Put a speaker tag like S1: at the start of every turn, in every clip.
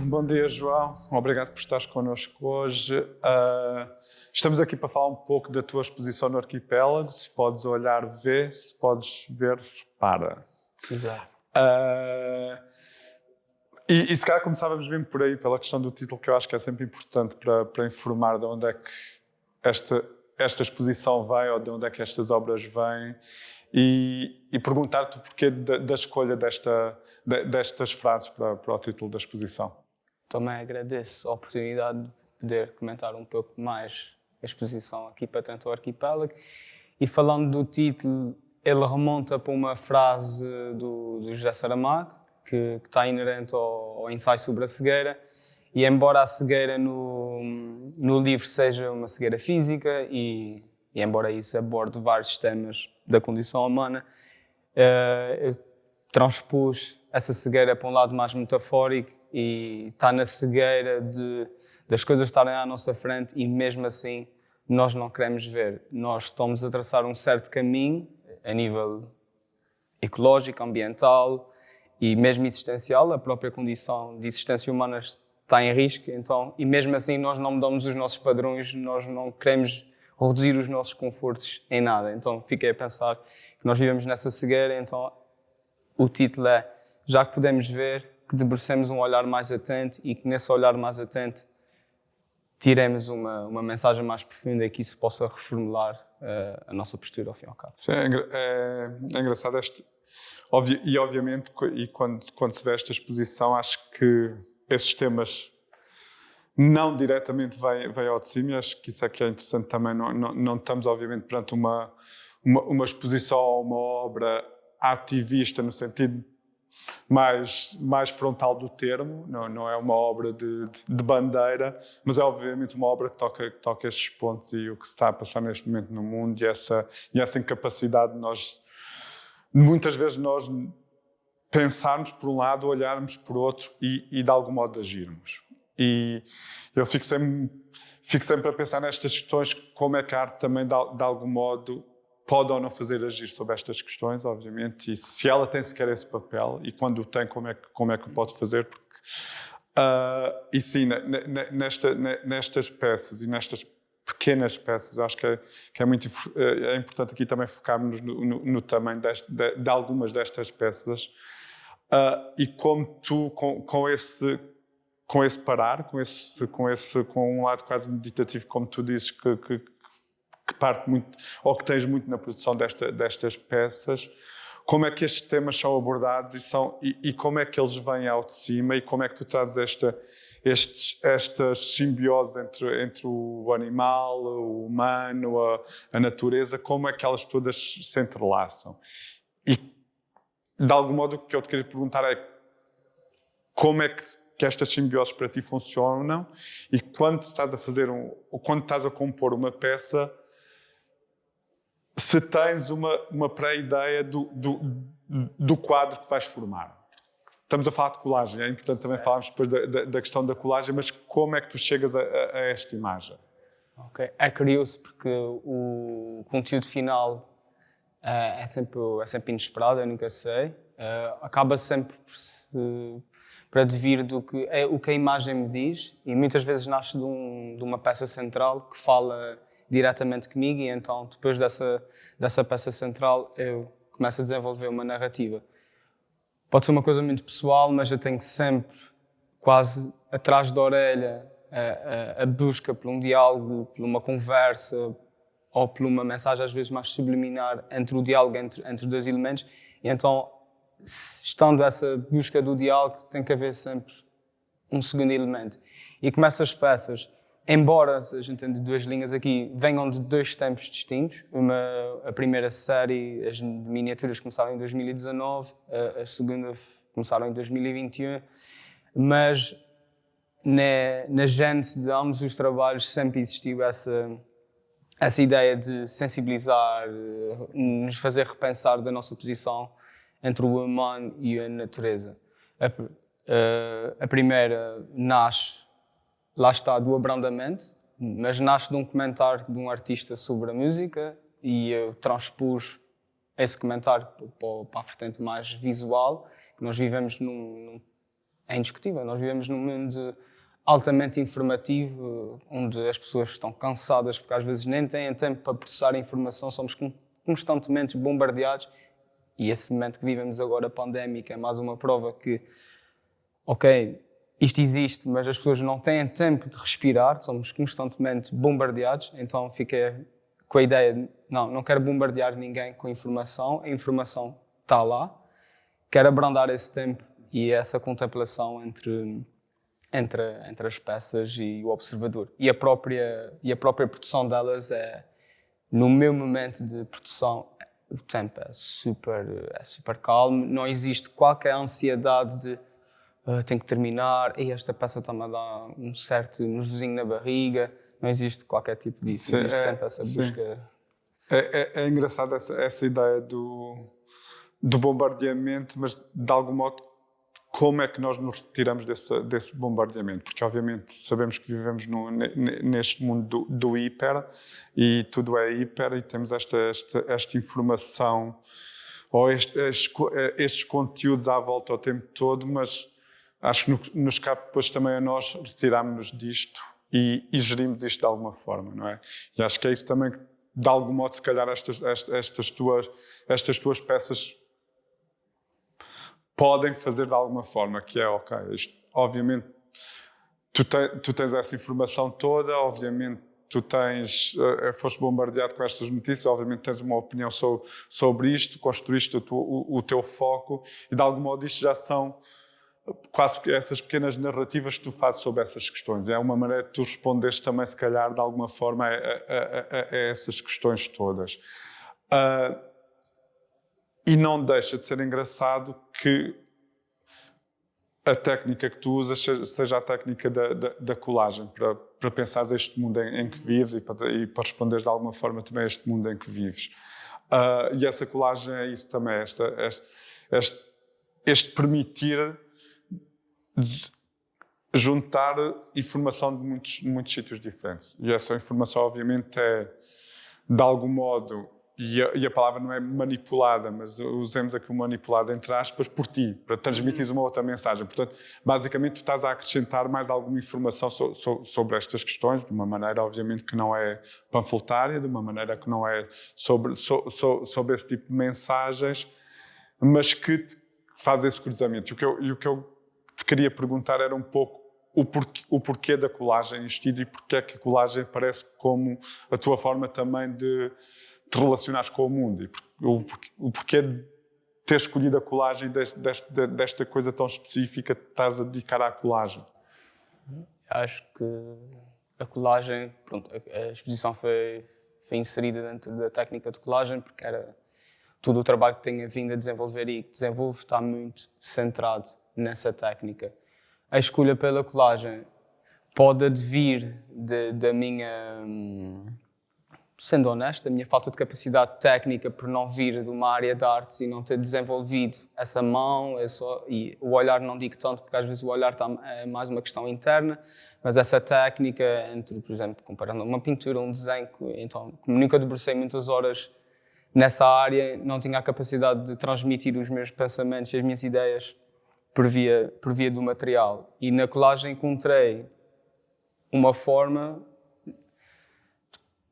S1: Bom dia, João. Obrigado por estares connosco hoje. Estamos aqui para falar um pouco da tua exposição no arquipélago. Se podes olhar, vê. Se podes ver, para.
S2: Exato.
S1: E se calhar começávamos bem por aí, pela questão do título, que eu acho que é sempre importante para informar de onde é que esta exposição vem ou de onde é que estas obras vêm. E perguntar-te o porquê da escolha destas frases para o título da exposição.
S2: Também agradeço a oportunidade de poder comentar um pouco mais a exposição aqui para tanto o arquipélago. E falando do título, ele remonta para uma frase do José Saramago, que está inerente ao ensaio sobre a cegueira. E embora a cegueira no livro seja uma cegueira física e embora isso aborde vários temas da condição humana, eu transpus essa cegueira para um lado mais metafórico e está na cegueira das coisas estarem à nossa frente e mesmo assim nós não queremos ver. Nós estamos a traçar um certo caminho a nível ecológico, ambiental e mesmo existencial. A própria condição de existência humana está em risco, então, e mesmo assim nós não mudamos os nossos padrões, nós não queremos reduzir os nossos confortos em nada. Então fiquei a pensar que nós vivemos nessa cegueira, então o título é Já que podemos ver, que debrucemos um olhar mais atento e que nesse olhar mais atento tiremos uma mensagem mais profunda e que isso possa reformular a nossa postura ao fim e ao cabo.
S1: Sim, é engraçado obviamente, e quando se vê esta exposição, acho que esses temas não diretamente vai ao de cima, e acho que isso é que é interessante também. Não estamos, obviamente, perante uma exposição ou uma obra ativista no sentido mais frontal do termo, não é uma obra de bandeira, mas é obviamente uma obra que toca esses pontos e o que se está a passar neste momento no mundo e essa incapacidade de nós, muitas vezes nós pensarmos por um lado, olharmos por outro e de algum modo agirmos. E eu fico sempre a pensar nestas questões, como é que a arte também, de algum modo, pode ou não fazer agir sobre estas questões, obviamente, e se ela tem sequer esse papel, e quando o tem, como é que o pode fazer, porque... e sim, nestas peças e nestas pequenas peças, eu acho que é muito importante aqui também focarmos no tamanho de algumas destas peças, e como tu, com esse parar, com um lado quase meditativo, como tu dizes, que parte muito, ou que tens muito na produção destas peças, como é que estes temas são abordados e como é que eles vêm ao de cima e como é que tu trazes estas simbioses entre o animal, o humano, a natureza, como é que elas todas se entrelaçam. E, de algum modo, o que eu te queria perguntar é como é que estas simbioses para ti funcionam e quando estás a compor uma peça, se tens uma pré-ideia do quadro que vais formar. Estamos a falar de colagem, é importante também falarmos depois da questão da colagem, mas como é que tu chegas a esta imagem?
S2: Ok, é curioso porque o conteúdo final é sempre inesperado, eu nunca sei. Acaba sempre por advir o que a imagem me diz e muitas vezes nasce de uma peça central que fala diretamente comigo e então depois dessa peça central eu começo a desenvolver uma narrativa. Pode ser uma coisa muito pessoal, mas eu tenho sempre quase atrás da orelha a busca por um diálogo, por uma conversa ou por uma mensagem às vezes mais subliminar entre o diálogo entre dois elementos e então estando essa busca do diálogo tem que haver sempre um segundo elemento e como essas peças, embora a gente tenha duas linhas aqui, venham de dois tempos distintos. A primeira série, as miniaturas começaram em 2019, a segunda começaram em 2021, mas na gênese de ambos os trabalhos sempre existiu essa ideia de sensibilizar, nos fazer repensar da nossa posição entre o humano e a natureza. A primeira nasce, lá está, do abrandamento, mas nasce de um comentário de um artista sobre a música e eu transpus esse comentário para a vertente mais visual. Nós vivemos é indiscutível, nós vivemos num mundo altamente informativo, onde as pessoas estão cansadas porque às vezes nem têm tempo para processar a informação, somos constantemente bombardeados e esse momento que vivemos agora, pandémico, é mais uma prova que, ok, isto existe, mas as pessoas não têm tempo de respirar, somos constantemente bombardeados, então fiquei com a ideia de, não quero bombardear ninguém com a informação informação está lá, quero abrandar esse tempo e essa contemplação entre as peças e o observador. E a própria produção delas é, no meu momento de produção, o tempo é super calmo, não existe qualquer ansiedade de tenho que terminar, e esta peça está-me a dar um certo nojozinho na barriga, não existe qualquer tipo disso,
S1: Sim,
S2: existe sempre essa busca.
S1: É engraçado essa ideia do bombardeamento, mas de algum modo como é que nós nos retiramos desse bombardeamento? Porque obviamente sabemos que vivemos neste mundo do hiper e tudo é hiper e temos esta informação ou estes conteúdos à volta o tempo todo, mas acho que nos cabe depois também a nós retirarmos-nos disto e gerirmos isto de alguma forma, não é? E acho que é isso também que, de algum modo, se calhar estas tuas peças podem fazer de alguma forma, que é, ok, isto, obviamente tu tens essa informação toda, obviamente tu foste bombardeado com estas notícias, obviamente tens uma opinião sobre isto, construíste o teu foco e de algum modo isto já são quase essas pequenas narrativas que tu fazes sobre essas questões. É uma maneira de tu responderes também, se calhar, de alguma forma a essas questões todas. E não deixa de ser engraçado que a técnica que tu usas seja a técnica da colagem, para pensares este mundo em que vives e para responderes de alguma forma também a este mundo em que vives. E essa colagem é isso também, este permitir juntar informação de muitos sítios diferentes. E essa informação, obviamente, é, de algum modo, e a palavra não é manipulada, mas usemos aqui o manipulado entre aspas, por ti, para transmitires uma outra mensagem. Portanto, basicamente, tu estás a acrescentar mais alguma informação sobre estas questões, de uma maneira, obviamente, que não é panfletária, de uma maneira que não é sobre esse tipo de mensagens, mas que faz esse cruzamento. E o que eu te queria perguntar era um pouco o porquê da colagem e porquê é que a colagem aparece como a tua forma também de te relacionares com o mundo e o porquê de ter escolhido a colagem desta coisa tão específica que estás a dedicar à colagem.
S2: Acho que a colagem, pronto, a exposição foi inserida dentro da técnica de colagem porque era todo o trabalho que tenho vindo a desenvolver e que desenvolvo está muito centrado nessa técnica. A escolha pela colagem pode advir da minha, sendo honesto, da minha falta de capacidade técnica por não vir de uma área de artes e não ter desenvolvido essa mão, e o olhar não digo tanto, porque às vezes o olhar é mais uma questão interna, mas essa técnica, entre, por exemplo, comparando uma pintura, um desenho, então, como nunca debrucei muitas horas nessa área, não tinha a capacidade de transmitir os meus pensamentos e as minhas ideias por via do material. E na colagem encontrei uma forma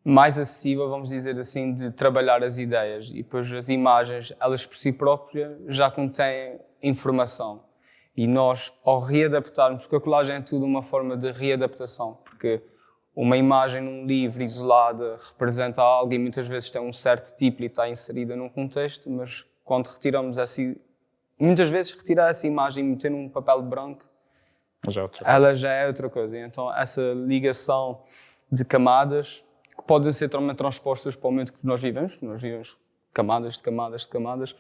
S2: mais acessível, vamos dizer assim, de trabalhar as ideias. E depois as imagens, elas por si próprias, já contêm informação. E nós, ao readaptarmos, porque a colagem é tudo uma forma de readaptação, porque uma imagem num livro isolada representa algo e muitas vezes tem um certo tipo e está inserida num contexto, mas quando retiramos muitas vezes retirar essa imagem e meter num papel branco, ela já é outra coisa. Então essa ligação de camadas que podem ser também transpostas para o momento que nós vivemos camadas de camadas de camadas,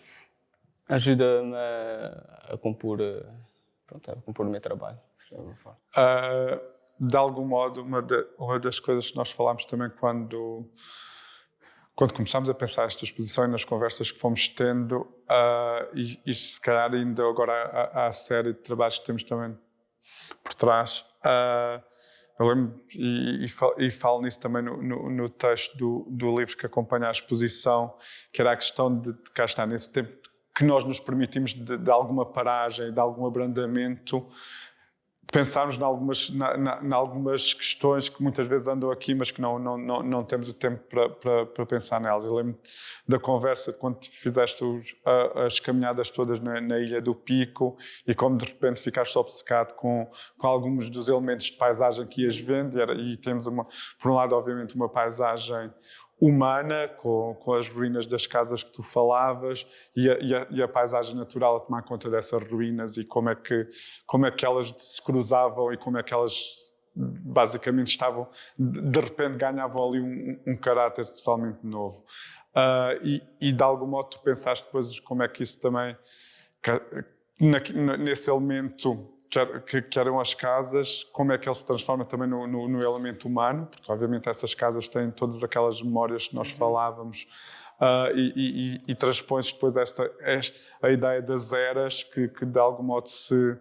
S2: ajuda-me a compor o meu trabalho.
S1: de algum modo, uma das coisas que nós falámos também quando começámos a pensar esta exposição e nas conversas que fomos tendo, e se calhar ainda agora à série de trabalhos que temos também por trás, eu lembro, e falo nisso também no texto do livro que acompanha a exposição, que era a questão de cá está, nesse tempo que nós nos permitimos de alguma paragem, de algum abrandamento, pensarmos em algumas questões que muitas vezes andam aqui, mas que não temos o tempo para pensar nelas. Eu lembro da conversa de quando fizeste as caminhadas todas na Ilha do Pico e como de repente ficaste obcecado com alguns dos elementos de paisagem que ias vendo, e temos, por um lado, obviamente, uma paisagem humana, com as ruínas das casas que tu falavas e a paisagem natural a tomar conta dessas ruínas e como é que elas se cruzavam e como é que elas basicamente estavam, de repente ganhavam ali um caráter totalmente novo. E de algum modo tu pensaste depois como é que isso também, nesse elemento que eram as casas, como é que ele se transforma também no elemento humano, porque obviamente essas casas têm todas aquelas memórias que nós falávamos, e transpões depois a ideia das eras que de algum modo se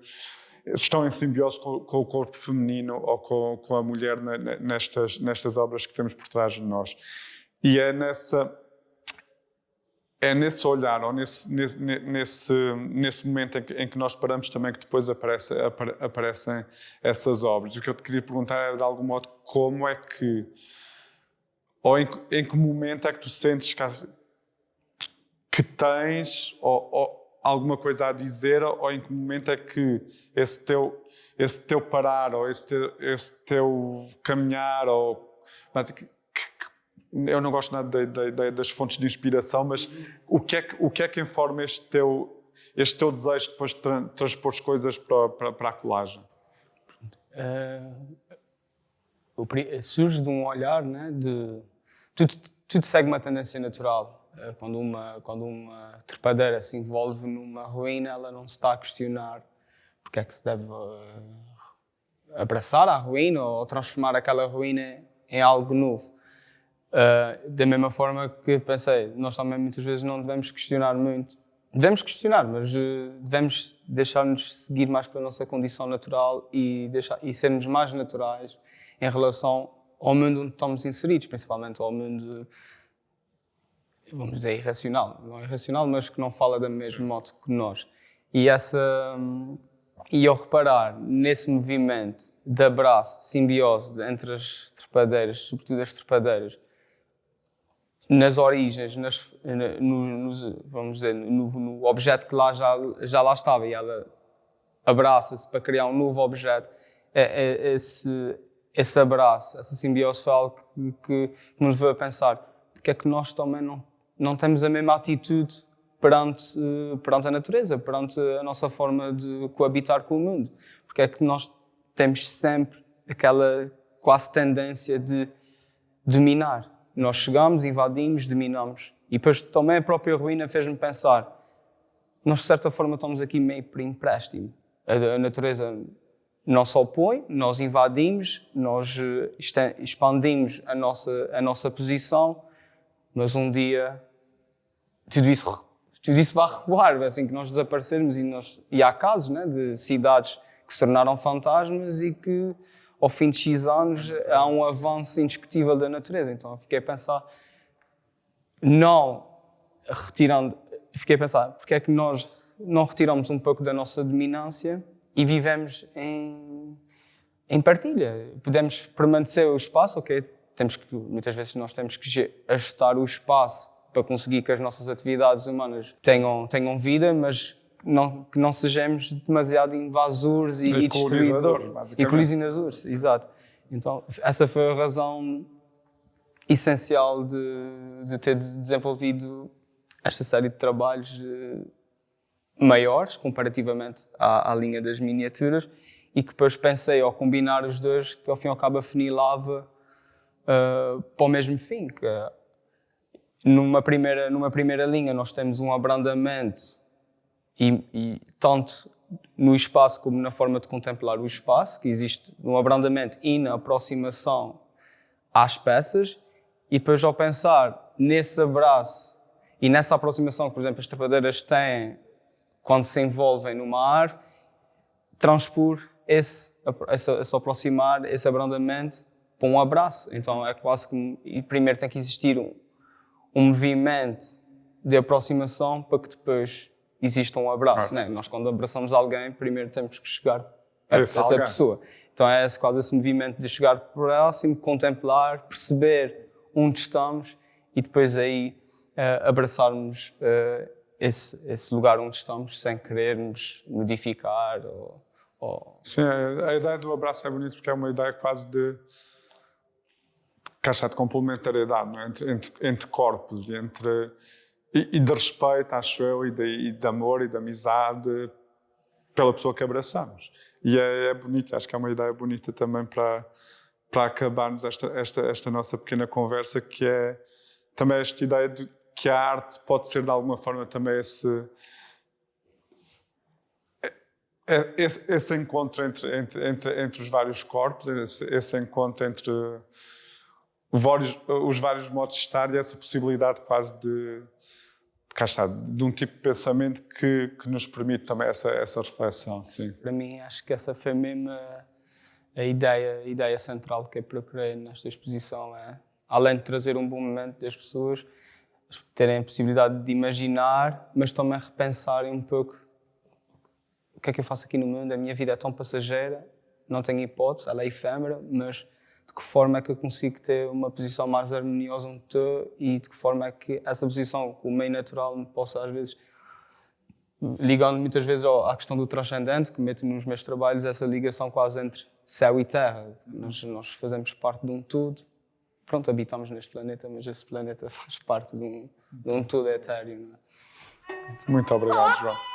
S1: estão em simbiose com o corpo feminino ou com a mulher nestas obras que temos por trás de nós. E é nesse olhar, ou nesse momento em que nós paramos também, que depois aparecem essas obras. O que eu te queria perguntar era, de algum modo, como é que, ou em que momento é que tu sentes que tens ou alguma coisa a dizer, ou em que momento é que esse teu parar, ou esse teu caminhar, ou eu não gosto nada das fontes de inspiração, mas o que é que informa este teu desejo depois de transpor as coisas para a colagem?
S2: Surge de um olhar, né, tudo segue uma tendência natural. Quando uma trepadeira se envolve numa ruína, ela não se está a questionar porque é que se deve abraçar a ruína ou transformar aquela ruína em algo novo. Da mesma forma que pensei, nós também muitas vezes não devemos questionar muito. Devemos questionar, mas devemos deixar-nos seguir mais pela nossa condição natural e sermos mais naturais em relação ao mundo onde estamos inseridos, principalmente ao mundo, vamos dizer, irracional. Não é irracional, mas que não fala da mesma modo que nós. E ao reparar nesse movimento de abraço, de simbiose entre as trepadeiras, sobretudo as trepadeiras, nas origens, vamos dizer, no objeto que lá já lá estava, e ela abraça-se para criar um novo objeto, esse abraço, essa simbiose foi algo que me levou a pensar porque é que nós também não temos a mesma atitude perante a natureza, perante a nossa forma de coabitar com o mundo. Porque é que nós temos sempre aquela quase tendência de dominar. Nós chegamos, invadimos, dominamos. E depois também a própria ruína fez-me pensar, nós de certa forma estamos aqui meio por empréstimo. A natureza não se opõe, nós invadimos, nós expandimos a nossa posição, mas um dia tudo isso vai recuar, assim que nós desaparecermos, e há casos, né, de cidades que se tornaram fantasmas e que ao fim de X anos há um avanço indiscutível da natureza. Então eu fiquei a pensar, porque é que nós não retiramos um pouco da nossa dominância e vivemos em partilha. Podemos permanecer o espaço, ok? Muitas vezes nós temos que ajustar o espaço para conseguir que as nossas atividades humanas tenham vida, mas que não sejamos demasiado invasores e destruidores. E colisionadores, exato. Então, essa foi a razão essencial de ter desenvolvido esta série de trabalhos maiores, comparativamente à linha das miniaturas, e que depois pensei, ao combinar os dois, que ao fim e ao cabo afunilava para o mesmo fim. Que, numa primeira linha nós temos um abrandamento e tanto no espaço como na forma de contemplar o espaço, que existe no abrandamento e na aproximação às peças, e depois ao pensar nesse abraço e nessa aproximação que, por exemplo, as trepadeiras têm quando se envolvem no mar, transpor esse aproximar, esse abrandamento para um abraço. Então é quase que, e primeiro tem que existir um movimento de aproximação para que depois exista um abraço. Né? Nós quando abraçamos alguém, primeiro temos que chegar perto dessa pessoa. Então é quase esse movimento de chegar próximo, contemplar, perceber onde estamos e depois aí abraçarmos esse lugar onde estamos sem querermos modificar ou...
S1: Sim, a ideia do abraço é bonita porque é uma ideia quase de caixa de complementariedade, não é? entre corpos e de respeito, acho eu, e de amor e de amizade pela pessoa que abraçamos. E é bonito, acho que é uma ideia bonita também para acabarmos esta nossa pequena conversa, que é também esta ideia de que a arte pode ser de alguma forma também esse encontro entre os vários corpos, esse encontro entre os vários modos de estar e essa possibilidade quase de um tipo de pensamento que nos permite também essa reflexão. Sim.
S2: Para mim, acho que essa foi mesmo a ideia central que eu procurei nesta exposição. Além de trazer um bom momento das pessoas, terem a possibilidade de imaginar, mas também repensarem um pouco o que é que eu faço aqui no mundo. A minha vida é tão passageira, não tenho hipótese, ela é efêmera, mas de que forma é que eu consigo ter uma posição mais harmoniosa onde estou e de que forma é que essa posição, o meio natural, me possa às vezes, ligando muitas vezes à questão do transcendente, que meto nos meus trabalhos, essa ligação quase entre céu e terra. Nós fazemos parte de um todo. Pronto, habitamos neste planeta, mas esse planeta faz parte de um todo etéreo. Não é?
S1: Muito obrigado, João.